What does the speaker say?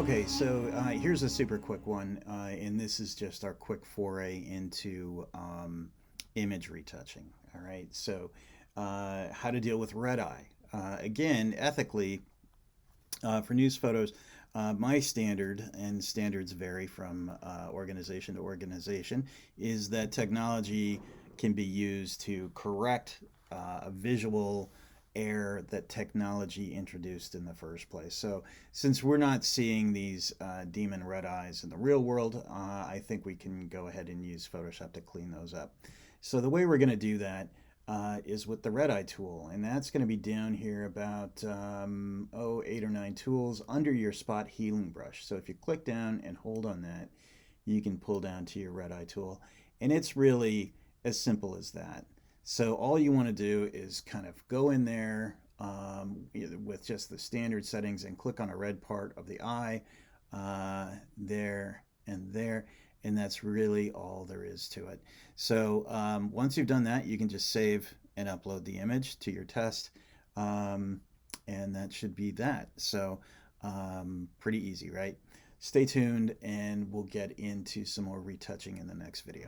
Okay, so here's a super quick one, and this is just our quick foray into image retouching. All right, so how to deal with red eye. Again, ethically, for news photos, my standard, and standards vary from organization to organization, is that technology can be used to correct a visual error that technology introduced in the first place. So, since we're not seeing these demon red eyes in the real world, I think we can go ahead and use Photoshop to clean those up. So, the way we're going to do that is with the Redeye tool, and that's going to be down here about 8 or 9 tools under your spot healing brush. So if you click down and hold on that, you can pull down to your Redeye tool, and it's really as simple as that. So all you want to do is kind of go in there with just the standard settings and click on a red part of the eye, there and there, and that's really all there is to it. So once you've done that, you can just save and upload the image to your test, um, and that should be that. So pretty easy, right? Stay tuned, and we'll get into some more retouching in the next video.